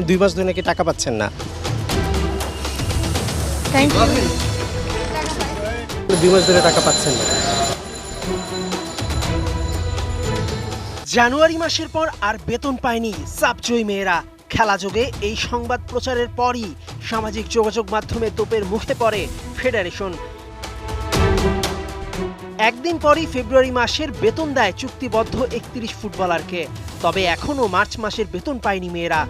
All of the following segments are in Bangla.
2 মাস ধরে নাকি টাকা পাচ্ছেন না। Thank you. 2 মাস ধরে টাকা পাচ্ছেন না। জানুয়ারি মাসের পর আর বেতন পায়নি সাবজয়ী মেয়েরা। খেলাযোগে এই সংবাদ প্রচারের পরই সামাজিক যোগাযোগ মাধ্যমে তোপের মুখে পড়ে ফেডারেশন। একদিন পরই ফেব্রুয়ারি মাসের বেতন দেয় চুক্তিবদ্ধ 31 ফুটবলারকে। তবে এখনও মার্চ মাসের বেতন পায়নি মেয়েরা।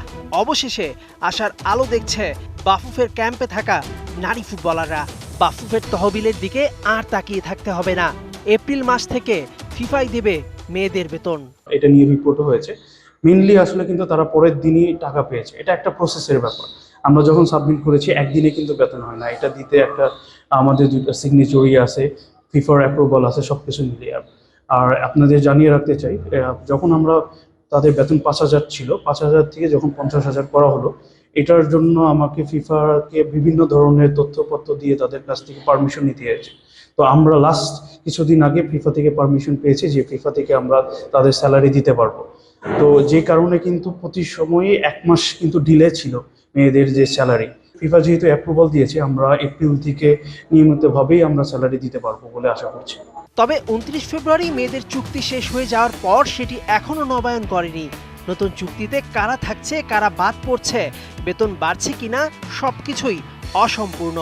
অবশেষে আশার আলো দেখছে বাফুফের ক্যাম্পে থাকা নারী ফুটবলাররা। বাফুফের তহবিলের দিকে আর তাকিয়ে থাকতে হবে না। এপ্রিল মাস থেকে ফিফাই দেবে মেয়েদের বেতন। এটা নিয়ে রিপোর্টও হয়েছে। মেইনলি আসলে কিন্তু তারা পরের দিনই টাকা পেয়েছে। এটা একটা প্রসেসের ব্যাপার। আমরা যখন সাবমিট করেছি একদিনে কিন্তু বেতন হয় না। এটা দিতে একটা আমাদের 2টা সিগনেচারি আছে, ফিফার অ্যাপ্রুভাল আছে, সবকিছু মিলিয়ে। আর আপনাদের জানিয়ে রাখতে চাই, যখন আমরা তাদের বেতন 5,000 ছিল, 5,000 থেকে যখন 50,000 করা হলো, এটার জন্য আমাকে ফিফাকে বিভিন্ন ধরনের তথ্যপত্র দিয়ে তাদের কাছ থেকে পারমিশন নিতে হয়েছে। তো আমরা লাস্ট কিছুদিন আগে ফিফা থেকে পারমিশন পেয়েছি যে ফিফা থেকে আমরা তাদের স্যালারি দিতে পারবো। তো যে কারণে কিন্তু প্রতি সময়ে 1 মাস কিন্তু ডিলে ছিল মেয়েদের যে স্যালারি। ফিফা যেহেতু অ্যাপ্রুভাল দিয়েছে, আমরা এপ্রিল থেকে নিয়মিতভাবেই আমরা স্যালারি দিতে পারবো বলে আশা করছি। তবে 29 ফেব্রুয়ারি মেয়েদের চুক্তি শেষ হয়ে যাওয়ার পর সেটি এখনও নবায়ন করেনি। নতুন চুক্তিতে কারা থাকছে, কারা বাদ পড়ছে, বেতন বাড়ছে কিনা সবকিছুই অসম্পূর্ণ।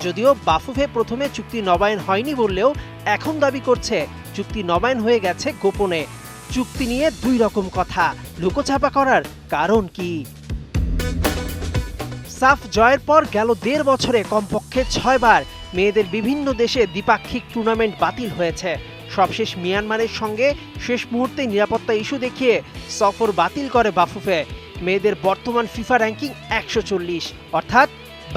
যদিও বাফুফে প্রথমে চুক্তি নবায়ন হয়নি বললেও এখন দাবি করছে চুক্তি নবায়ন হয়ে গেছে গোপনে। চুক্তি নিয়ে 2 রকম কথা, লুকোচাপা করার কারণ কি? সাফ জয়ের পর গেল 1.5 বছরে কমপক্ষে 6 বার মেয়েদের বিভিন্ন দেশে দ্বিপাক্ষিক টুর্নামেন্ট বাতিল হয়েছে। সবশেষ মিয়ানমারের সঙ্গে শেষ মুহূর্তে নিরাপত্তা ইস্যু দেখিয়ে সফর বাতিল করে বাফুফে। মেয়েদের বর্তমান ফিফা র্যাঙ্কিং 140, অর্থাৎ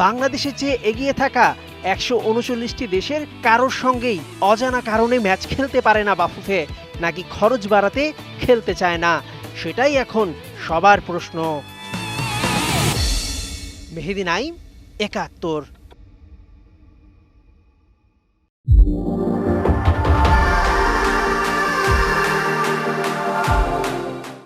বাংলাদেশের চেয়ে এগিয়ে থাকা 139টি দেশের কারোর সঙ্গেই অজানা কারণে ম্যাচ খেলতে পারে না বাফুফে, নাকি খরচ বাড়াতে খেলতে চায় না, সেটাই এখন সবার প্রশ্ন। মেহেদি নাইম, 71।